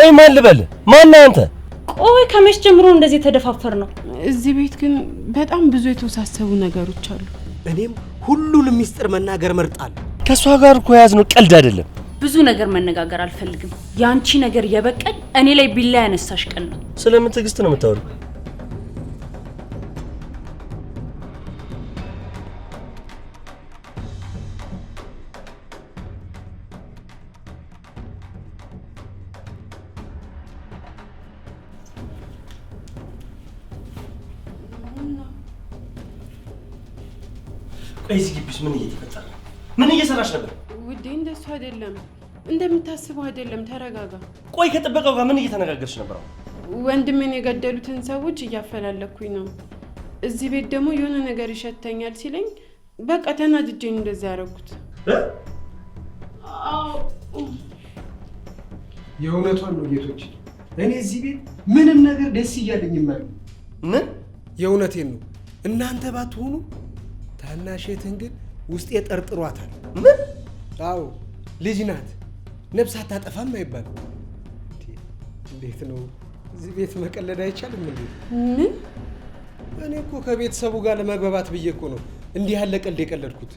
ቆይ ማን ልበል? ማን አንተ? ቆይ ከመቼ ጀምሮ እንደዚህ ተደፋፈር ነው? እዚህ ቤት ግን በጣም ብዙ የተወሳሰቡ ነገሮች አሉ። እኔም ሁሉንም ሚስጥር መናገር መርጣለሁ። ከሷ ጋር እኮ ያዝነው ቀልድ አይደለም። ብዙ ነገር መነጋገር አልፈልግም። ያንቺ ነገር የበቀል እኔ ላይ ቢላ ያነሳሽ ቀን ነው። ስለምን ትዕግስት ነው የምታወሪው? ቆይ እዚህ ግቢስ ምን እየተፈጠረ ነው? ምን እየሰራሽ ነበር? ውዴ እንደሱ አይደለም፣ እንደምታስበው አይደለም። ተረጋጋ። ቆይ ከጥበቃው ጋር ምን እየተነጋገርሽ ነበር? ወንድሜን የገደሉትን ሰዎች እያፈላለኩኝ ነው። እዚህ ቤት ደግሞ የሆነ ነገር ይሸተኛል ሲለኝ በቃ ተናድጄ እንደዛ ያደረኩት። የእውነቷን ነው ጌቶች። እኔ እዚህ ቤት ምንም ነገር ደስ እያለኝ ማለት ምን? የእውነቴን ነው። እናንተ ባትሆኑ ታናሼትን ግን ውስጥ የጠርጥሯታል። ምን? አዎ ልጅ ናት፣ ነፍስ አታጠፋም አይባልም። እንዴት ነው እዚህ ቤት መቀለድ አይቻልም እንዴ? ምን? እኔ እኮ ከቤተሰቡ ጋር ለመግባባት ብዬ እኮ ነው እንዲህ ያለ ቀልድ የቀለድኩት።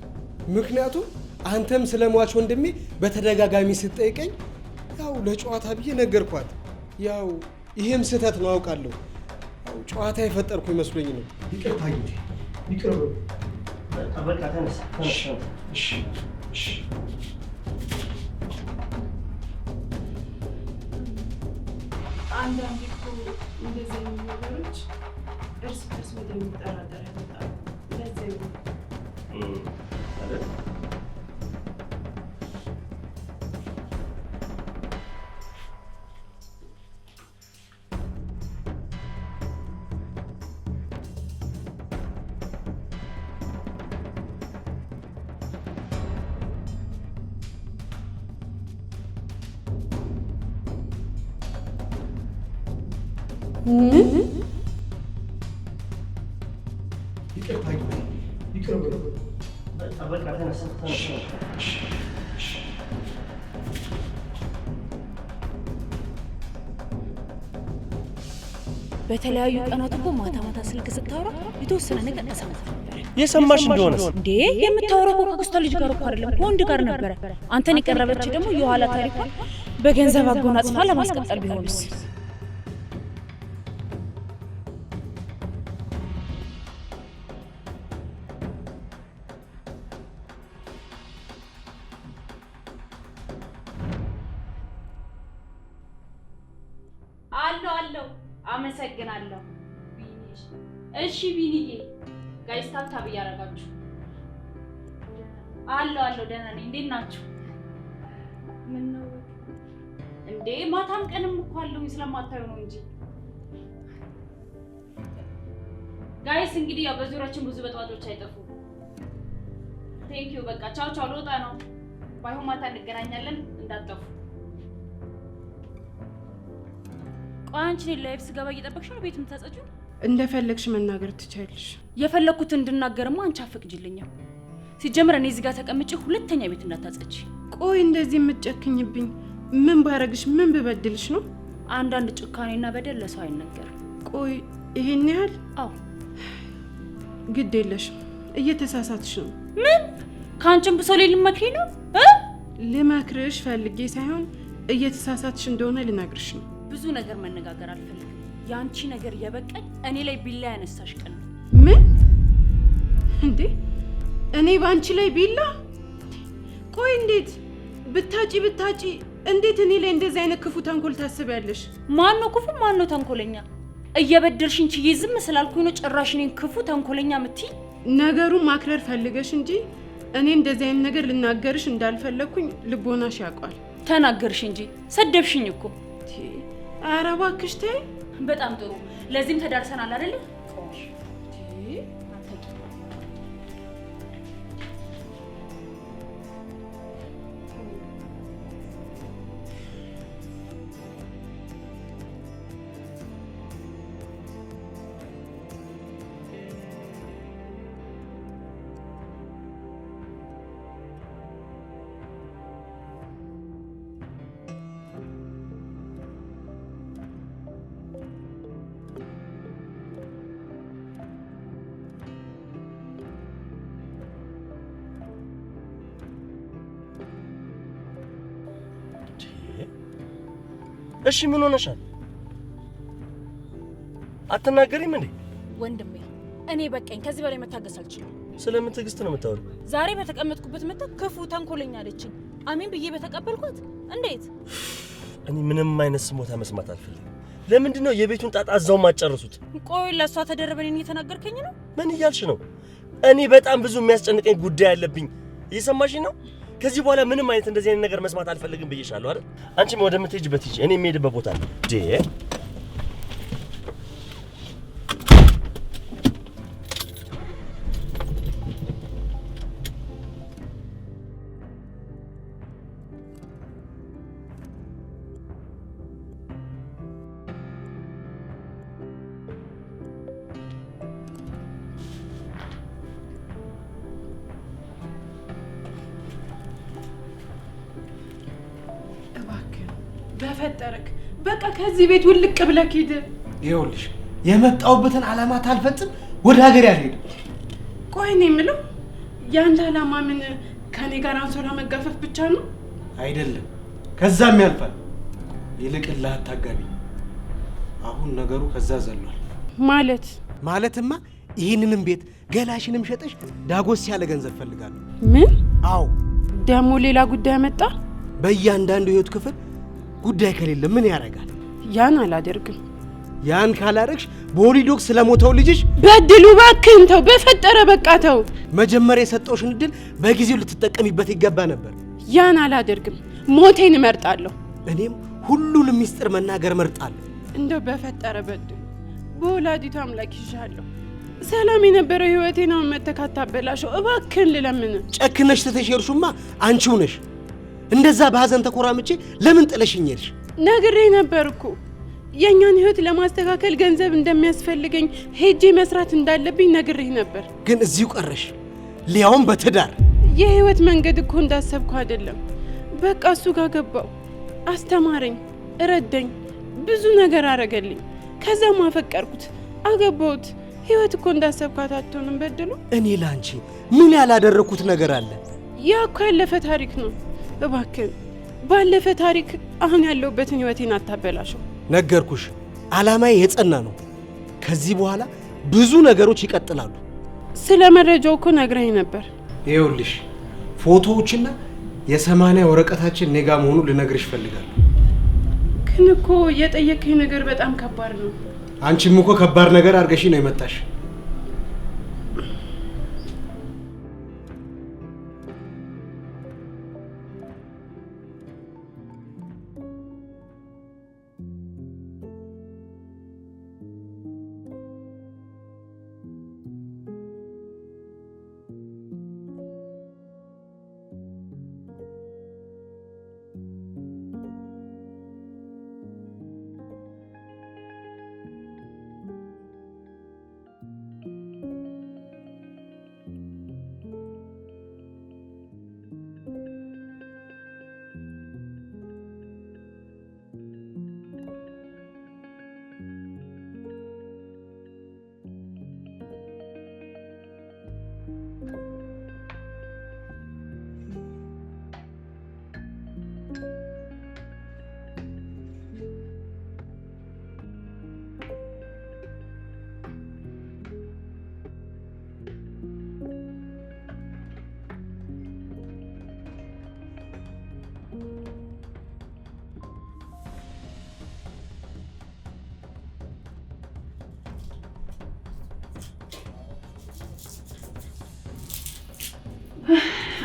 ምክንያቱም አንተም ስለሟች ወንድሜ በተደጋጋሚ ስትጠይቀኝ ያው ለጨዋታ ብዬ ነገርኳት። ያው ይሄም ስህተት ነው አውቃለሁ። ያው ጨዋታ የፈጠርኩ ይመስሎኝ ነው። ይቅርታ እንጂ ይቅር በሉ። በቃ ተነስ። እሺ እሺ። አንዳንዴ እኮ እንደዚህ አይነት ነገሮች እርስ በርስ ወደሚጠራጠር ያመጣሉ። ለዚህ ነው አይደል? ይቅርታ ይቅር በሉ። በቃ ተነስ። በተለያዩ ቀናት እኮ ማታ ማታ ስልክ ስታወራ የተወሰነ ነገር እሰማት ነበር። የሰማሽ እንደሆነስ? እንዴ የምታወራው ከአክስቷ ልጅ ጋር እኮ አይደለም ከወንድ ጋር ነበረ። አንተን የቀረበች ደግሞ የኋላ ታሪኳን በገንዘብ አጎናጽፋ ለማስቀጠል ቢሆንስ? አለው አመሰግናለሁ። እሺ ቢኒዬ ጋይስ ታብታብ እያደረጋችሁ አለው ደህና ነኝ። እንዴት ናችሁ? ምን ነው እንዴ ማታም ቀንም እኮ አለሁኝ ስለማታዩ ነው እንጂ ጋይስ። እንግዲህ ያው በዙሪያችን ብዙ በጥዋጮች አይጠፉ። ቴንኪዩ በቃ ቻው ቻው። ልወጣ ነው። ባይሆን ማታ እንገናኛለን እንዳትጠፉ። ቆይ አንቺ ላይፍ ስገባ እየጠበቅሽ ነው ቤት የምታጸጂው? እንደፈለግሽ መናገር ትቻለሽ። የፈለኩት እንድናገርማ አንቺ አፍቅጂልኛው። ሲጀምር እኔ እዚህ ጋር ተቀምጬ ሁለተኛ ቤት እንዳታጸጂ። ቆይ እንደዚህ የምትጨክኝብኝ ምን ባረግሽ ምን ብበድልሽ ነው? አንዳንድ ጭካኔና በደል ለሰው አይነገርም። ቆይ ይሄን ያህል? አዎ ግድ የለሽም እየተሳሳትሽ ነው። ምን? ካንቺም ብሶ ልመክሪ ነው? ልመክርሽ ፈልጌ ሳይሆን እየተሳሳትሽ እንደሆነ ልነግርሽ ነው። ብዙ ነገር መነጋገር አልፈልግም። ያንቺ ነገር የበቀል እኔ ላይ ቢላ ያነሳሽ ቀን ነው። ምን እንዴ? እኔ ባንቺ ላይ ቢላ? ቆይ እንዴት ብታጪ እንዴት እኔ ላይ እንደዚህ አይነት ክፉ ተንኮል ታስቢያለሽ? ማን ነው ክፉ ማን ነው ተንኮለኛ? እየበደልሽኝ ችዬ ዝም ስላልኩኝ ነው ጭራሽ እኔን ክፉ ተንኮለኛ የምትይ? ነገሩን ማክረር ፈልገሽ እንጂ እኔ እንደዚህ አይነት ነገር ልናገርሽ እንዳልፈለኩኝ ልቦናሽ ያውቃል። ተናገርሽ እንጂ ሰደብሽኝ እኮ። ኧረ እባክሽ ተይ። በጣም ጥሩ። ለዚህም ተዳርሰናል አይደል? እሺ ምን ሆነሻል? አትናገሪም እንዴ? ወንድሜ እኔ በቃኝ፣ ከዚህ በላይ መታገስ አልችልም። ስለምን ትዕግስት ነው የምታወሪው? ዛሬ በተቀመጥኩበት መጣ ክፉ ተንኮለኛ አለችኝ። አሜን ብዬ በተቀበልኳት እንዴት? እኔ ምንም አይነት ስሞታ መስማት አልፈልግም። ለምንድን ነው የቤቱን ጣጣ እዛው ማጨርሱት? ቆይ ለሷ ተደረበኝ እየተናገርከኝ ነው? ምን እያልሽ ነው? እኔ በጣም ብዙ የሚያስጨንቀኝ ጉዳይ አለብኝ። እየሰማሽኝ ነው? ከዚህ በኋላ ምንም አይነት እንደዚህ አይነት ነገር መስማት አልፈልግም ብዬሻለሁ አይደል? አንቺም ወደምትሄጂበት ሂጂ፣ እኔ የምሄድበት ቦታ አለ። በፈጠረክ በቃ ከዚህ ቤት ውልቅ ብለህ ሂድ። ይኸውልሽ የመጣሁበትን ዓላማ ታልፈጽም ወደ ሀገር ያልሄድም። ቆይ እኔ የምለው ያንተ ዓላማ ምን ከኔ ጋር አንሶላ መጋፈፍ ብቻ ነው? አይደለም፣ ከዛም ያልፋል። ይልቅልህ አታጋቢ። አሁን ነገሩ ከዛ ዘሏል። ማለትማ ይህንንም ቤት ገላሽንም ሸጠሽ ዳጎስ ያለ ገንዘብ ፈልጋለሁ። ምን? አዎ። ደግሞ ሌላ ጉዳይ መጣ? በእያንዳንዱ ህይወት ክፍል ጉዳይ ከሌለ ምን ያደርጋል? ያን አላደርግም። ያን ካላረግሽ በወሊዶክ ስለሞተው ልጅሽ በድሉ እባክህን ተው፣ በፈጠረ በቃ ተው። መጀመሪያ የሰጠውሽን እድል በጊዜው ልትጠቀሚበት ይገባ ነበር። ያን አላደርግም። ሞቴን እመርጣለሁ። እኔም ሁሉንም ሚስጥር መናገር እመርጣለሁ። እንደው በፈጠረ በድሉ በወላዲቱ አምላክ ይሻለሁ። ሰላም የነበረው ህይወቴን አሁን መተካት አበላሸው። እባክህን ልለምን። ጨክነሽ ተተሸርሹማ አንቺው ነሽ። እንደዛ በሐዘን ተኮራምቼ ለምን ጥለሽኝ ሄድሽ? ነግሬ ነበር እኮ የኛን ህይወት ለማስተካከል ገንዘብ እንደሚያስፈልገኝ ሄጄ መስራት እንዳለብኝ ነግሬ ነበር። ግን እዚሁ ቀረሽ፣ ሊያውም በትዳር። የህይወት መንገድ እኮ እንዳሰብኩ አይደለም። በቃ እሱ ጋር ገባው፣ አስተማረኝ፣ ረዳኝ፣ ብዙ ነገር አረገልኝ። ከዛም አፈቀርኩት፣ አገባሁት። ህይወት እኮ እንዳሰብኳት አትሆንም በድሉ። እኔ ላንቺ ምን ያላደረኩት ነገር አለ? ያ እኮ ያለፈ ታሪክ ነው። እባክህ ባለፈ ታሪክ አሁን ያለሁበትን ህይወቴን አታበላሸው። ነገርኩሽ፣ ዓላማዬ የጸና ነው። ከዚህ በኋላ ብዙ ነገሮች ይቀጥላሉ። ስለ መረጃው እኮ ነግረኝ ነበር። ይኸውልሽ ፎቶዎችና የ80 ወረቀታችን ኔጋ መሆኑን ልነግርሽ ፈልጋለሁ። ግን እኮ የጠየቀኝ ነገር በጣም ከባድ ነው። አንቺም እኮ ከባድ ነገር አድርገሽ ነው የመጣሽ።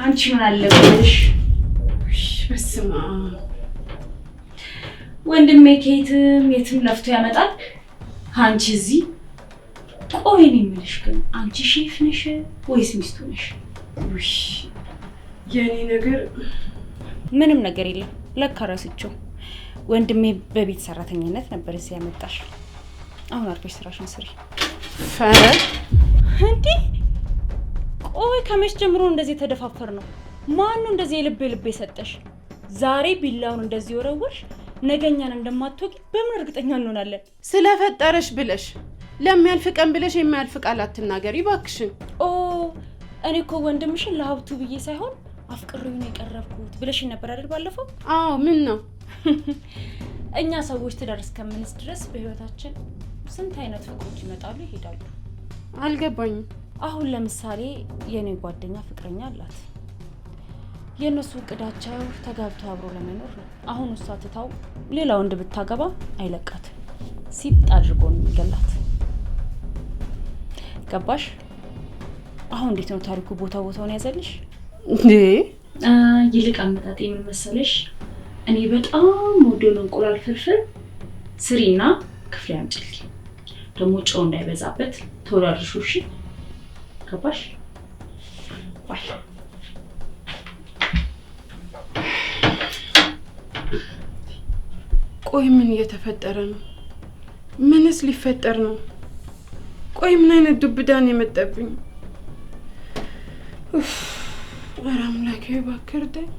አንቺ ምን አለብሽ? በስማ ወንድሜ ከየትም የትም ለፍቶ ያመጣል። አንቺ እዚህ ቆይ ነው የምልሽ። ግን አንቺ ሼፍ ነሽ ወይስ ሚስቱ ነሽ? የኔ ነገር ምንም ነገር የለም። ለካ ረስቼው ወንድሜ በቤት ሰራተኝነት ነበር እዚህ ያመጣሽ። አሁን አርፈሽ ስራሽን ስሪ። ፈረ እንዴ ቆይ ከመች ጀምሮ እንደዚህ ተደፋፈር ነው? ማን ነው እንደዚህ የልብ የሰጠሽ? ዛሬ ቢላውን እንደዚህ ወረወርሽ፣ ነገኛን እንደማትወቂ በምን እርግጠኛ እንሆናለን? ስለፈጠረሽ ብለሽ ለሚያልፍ ቀን ብለሽ የሚያልፍ ቃል አትናገሪ እባክሽን። እኔ እኮ ወንድምሽን ለሀብቱ ብዬ ሳይሆን አፍቅሬው ነው የቀረብኩት ብለሽ ነበር አይደል ባለፈው? አዎ ምን ነው? እኛ ሰዎች ትዳር እስከምንስ ድረስ በህይወታችን ስንት አይነት ፍቅሮች ይመጣሉ ይሄዳሉ። አልገባኝም። አሁን ለምሳሌ የኔ ጓደኛ ፍቅረኛ አላት። የነሱ እቅዳቸው ተጋብቶ አብሮ ለመኖር ነው። አሁን እሷ ትታው ሌላ ወንድ ብታገባ አይለቃት፣ ሲጥ አድርጎ ነው የሚገላት። ገባሽ? አሁን እንዴት ነው ታሪኩ ቦታውን ያዘልሽ እንዴ? ይልቅ አመጣጤ ምን መሰለሽ? እኔ በጣም ወደው እንቁላል ፍርፍር ስሪና ክፍሌ አምጪልኝ። ደግሞ ጨው እንዳይበዛበት ቶሎ አድርሺው። እሺ? ገባሽ? ባይ። ቆይ ምን እየተፈጠረ ነው? ምንስ ሊፈጠር ነው? ቆይ ምን አይነት ዱብዳ ነው የመጣብኝ? ኧረ አምላኬ እባክህ እርዳኝ።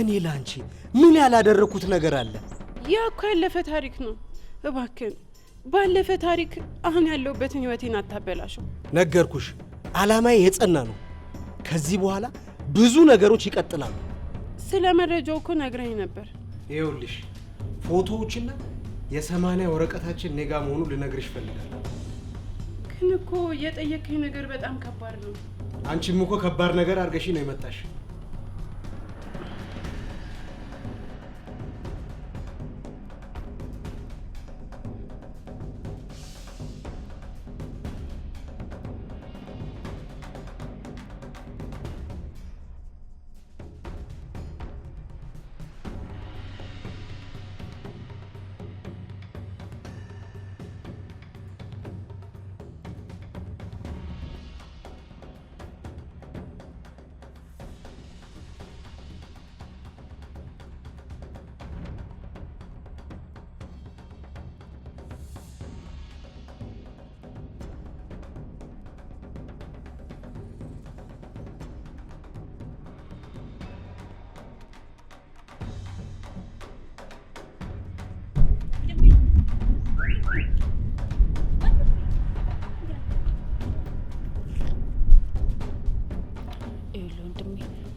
እኔ ላንቺ ምን ያላደረኩት ነገር አለ? ያ እኮ ያለፈ ታሪክ ነው። እባክህን ባለፈ ታሪክ አሁን ያለሁበትን ህይወቴን አታበላሽው። ነገርኩሽ፣ አላማዬ የጸና ነው። ከዚህ በኋላ ብዙ ነገሮች ይቀጥላሉ። ስለ መረጃው እኮ ነግረኝ ነበር። ይኸውልሽ ፎቶዎችና የ80 ወረቀታችን ኔጋ መሆኑ ልነግርሽ ፈልጋለሁ። ግን እኮ የጠየቀኝ ነገር በጣም ከባድ ነው። አንቺም እኮ ከባድ ነገር አድርገሽ ነው የመጣሽ።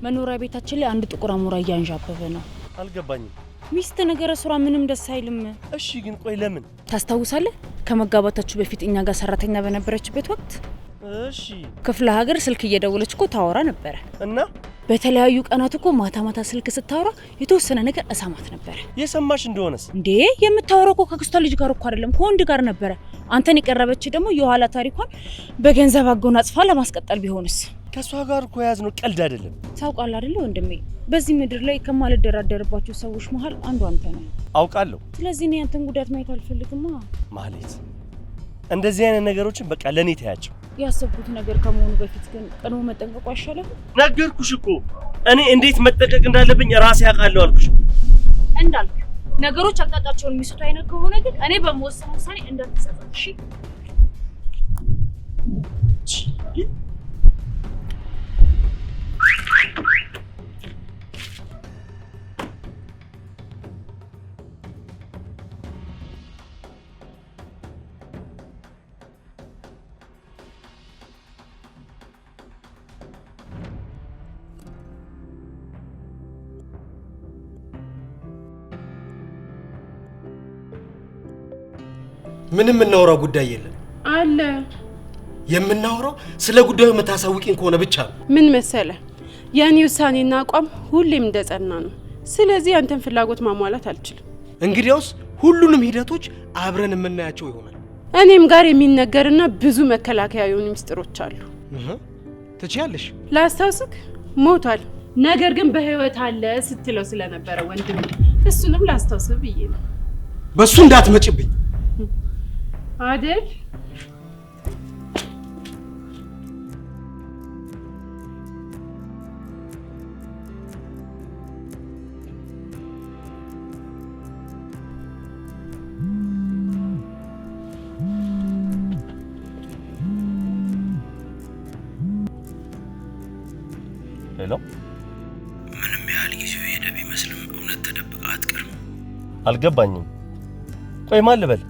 መኖሪያ ቤታችን ላይ አንድ ጥቁር አሞራ እያንዣበበ ነው። አልገባኝም። ሚስት ነገረ ስራ ምንም ደስ አይልም። እሺ ግን ቆይ ለምን? ታስታውሳለህ? ከመጋባታችሁ በፊት እኛ ጋር ሰራተኛ በነበረችበት ወቅት እሺ ክፍለ ሀገር ስልክ እየደወለች እኮ ታወራ ነበረ። እና በተለያዩ ቀናት እኮ ማታ ማታ ስልክ ስታወራ የተወሰነ ነገር እሰማት ነበረ። የሰማሽ እንደሆነስ? እንዴ የምታወራው እኮ ከክስቷ ልጅ ጋር እኮ አይደለም ከወንድ ጋር ነበረ። አንተን የቀረበች ደግሞ የኋላ ታሪኳን በገንዘብ አጎናጽፋ ለማስቀጠል ቢሆንስ? ከሷ ጋር እኮ ያዝነው ቀልድ አይደለም። ታውቃለህ አይደል ወንድሜ፣ በዚህ ምድር ላይ ከማልደራደርባቸው ሰዎች መሃል አንዱ አንተ ነህ። አውቃለሁ። ስለዚህ እኔ አንተን ጉዳት ማየት አልፈልግማ። ማለት እንደዚህ አይነት ነገሮችን በቃ ለኔ ታያቸው። ያሰብኩት ነገር ከመሆኑ በፊት ግን ቀድሞ መጠንቀቁ አይሻልም? ነገርኩሽ እኮ እኔ እንዴት መጠንቀቅ እንዳለብኝ ራሴ አውቃለሁ አልኩሽ። እንዳልክ ነገሮች አቅጣጫቸውን የሚስቱ አይነት ከሆነ ግን እኔ በመወሰነው ውሳኔ እንዳትጸጸት እሺ? ምንም የምናወራው ጉዳይ የለም። አለ የምናወራው ስለ ጉዳዩ የምታሳውቂን ከሆነ ብቻ ነው። ምን መሰለ፣ የኔ ውሳኔና አቋም ሁሌም እንደጸና ነው። ስለዚህ አንተን ፍላጎት ማሟላት አልችልም። እንግዲያውስ ሁሉንም ሂደቶች አብረን የምናያቸው ይሆናል። እኔም ጋር የሚነገርና ብዙ መከላከያ የሆኑ ምስጢሮች አሉ። ትችያለሽ። ላስታውስክ፣ ሞቷል፣ ነገር ግን በህይወት አለ ስትለው ስለነበረ ወንድም እሱንም ላስታውስህ ብዬ ነው። በሱ እንዳትመጭብኝ አይደል? ሄሎ ምንም ያህል ጊዜው ሄደ ቢመስልም እውነት ተደብቃ አትቀርም። አልገባኝም። ቆይ ማን ልበል?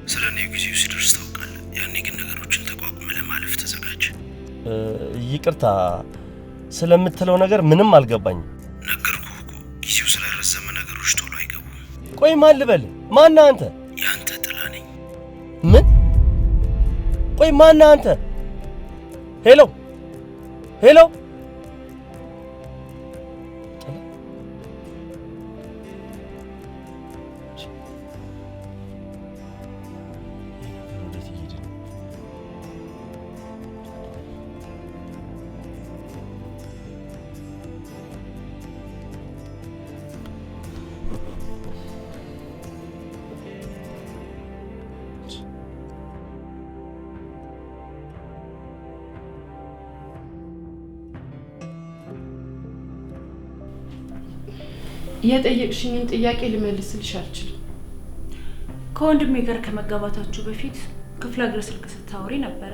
ስለኔው ጊዜው ሲደርስ ታውቃለህ። ያኔ ግን ነገሮችን ተቋቁመ ለማለፍ ተዘጋጅ። ይቅርታ ስለምትለው ነገር ምንም አልገባኝም። ነገርኩህ እኮ ጊዜው ስለረዘመ ነገሮች ቶሎ አይገቡም። ቆይ ማን ልበል? ማን አንተ? ያንተ ጥላ ነኝ። ምን? ቆይ ማን አንተ? ሄሎ ሄሎ የጠየቅሽኝን ጥያቄ ልመልስልሽ አልችልም። ከወንድሜ ጋር ከመጋባታችሁ በፊት ክፍለ ሀገር ስልክ ስታወሪ ነበረ።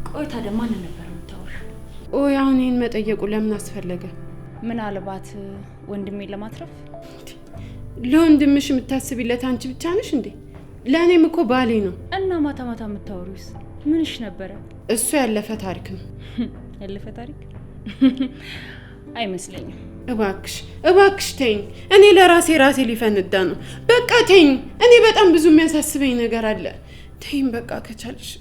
ቆይ ታዲያ ማንን ነበር የምታወሪው? ኦይ አሁን ይህን መጠየቁ ለምን አስፈለገ? ምናልባት ወንድሜን ለማትረፍ? ለወንድምሽ የምታስቢለት አንቺ ብቻ ነሽ እንዴ? ለእኔም እኮ ባሌ ነው። እና ማታ ማታ የምታወሪውስ ምንሽ ነበረ? እሱ ያለፈ ታሪክ ነው። ያለፈ ታሪክ አይመስለኝም። እባክሽ እባክሽ ተይኝ። እኔ ለራሴ ሊፈነዳ ነው። በቃ ተይኝ። እኔ በጣም ብዙ የሚያሳስበኝ ነገር አለ። ተይኝ በቃ ከቻልሽ።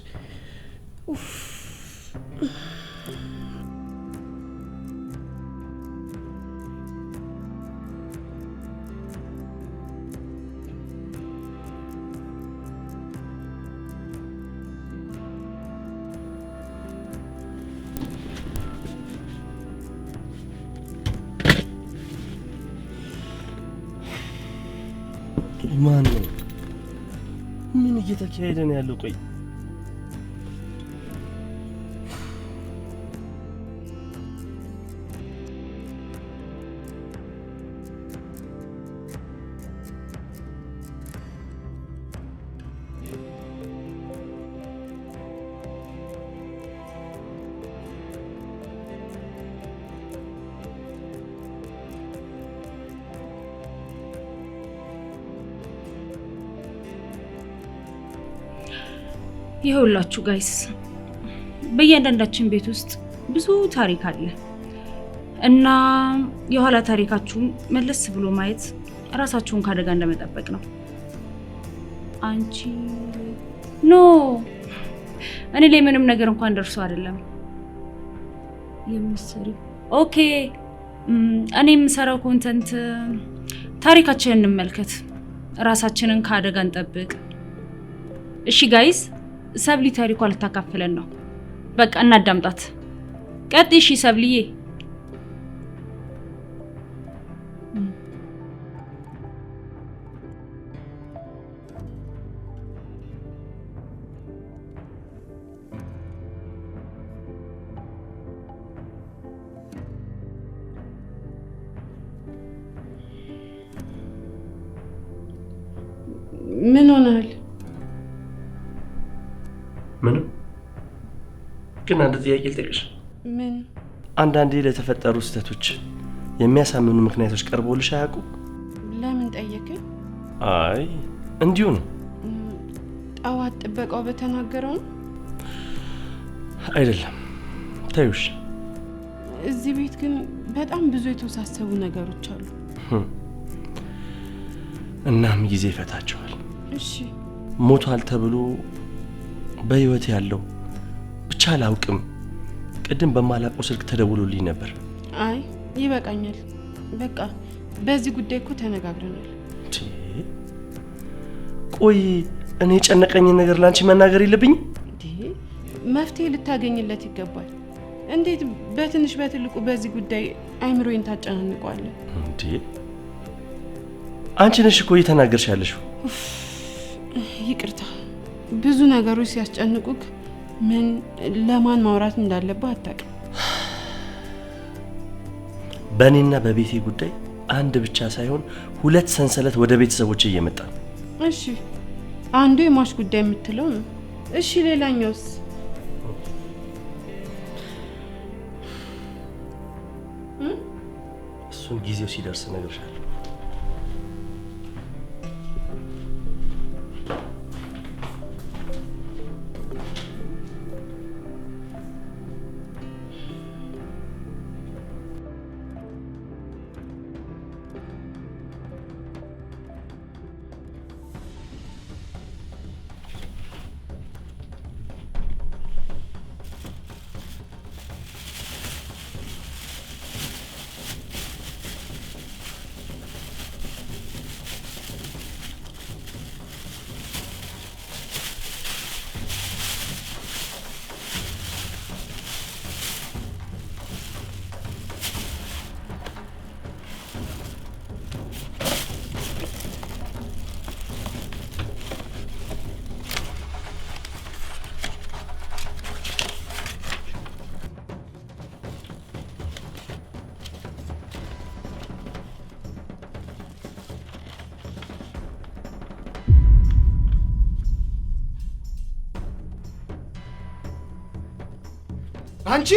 ማን ነው? ምን እየተካሄደ ነው ያለው? ቆይ ይኸውላችሁ ጋይስ፣ በእያንዳንዳችን ቤት ውስጥ ብዙ ታሪክ አለ እና የኋላ ታሪካችሁን መለስ ብሎ ማየት ራሳችሁን ካደጋ እንደመጠበቅ ነው። አንቺ ኖ እኔ ላይ ምንም ነገር እንኳን ደርሶ አይደለም የምትሰሪው። ኦኬ እኔ የምሰራው ኮንተንት ታሪካችንን እንመልከት፣ ራሳችንን ካደጋ እንጠብቅ። እሺ ጋይስ፣ ሰብሊ ታሪኳ ልታካፍለን ነው። በቃ እናዳምጣት። ቀጥይ። እሺ ሰብሊዬ። ምን ሆነሃል? ምንም። ግን አንድ ጥያቄ ልጠይቅሽ። ምን? አንዳንዴ ለተፈጠሩ ስህተቶች የሚያሳምኑ ምክንያቶች ቀርቦልሽ አያውቁ? ለምን ጠየቀኝ? አይ እንዲሁ ነው። ጠዋት ጥበቃው በተናገረው ነው? አይደለም፣ ታዩሽ። እዚህ ቤት ግን በጣም ብዙ የተወሳሰቡ ነገሮች አሉ። እናም ጊዜ ይፈታቸዋል። እሺ። ሞቷል ተብሎ በህይወት ያለው ብቻ አላውቅም። ቅድም በማላውቀው ስልክ ተደውሎልኝ ነበር። አይ ይበቃኛል። በቃ በዚህ ጉዳይ እኮ ተነጋግረናል። ቆይ እኔ የጨነቀኝን ነገር ላንቺ መናገር የለብኝም? መፍትሄ ልታገኝለት ይገባል። እንዴት በትንሽ በትልቁ በዚህ ጉዳይ አይምሮዬን ታጨናንቀዋለህ? እንዴ አንቺ ነሽ እኮ እየተናገርሽ ያለሽው። ይቅርታ፣ ብዙ ነገሮች ሲያስጨንቁክ ምን ለማን ማውራት እንዳለብህ አታውቅም። በእኔና በቤቴ ጉዳይ አንድ ብቻ ሳይሆን ሁለት ሰንሰለት ወደ ቤተሰቦች እየመጣ ነው። እሺ፣ አንዱ የማሽ ጉዳይ የምትለው ነው። እሺ፣ ሌላኛውስ? ጊዜው ሲደርስ እነግርሻለሁ። አንቺ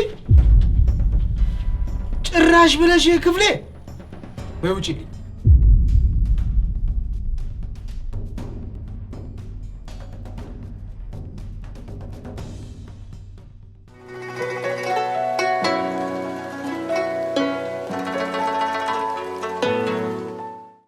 ጭራሽ ብለሽ ክፍሌ በውጪልኝ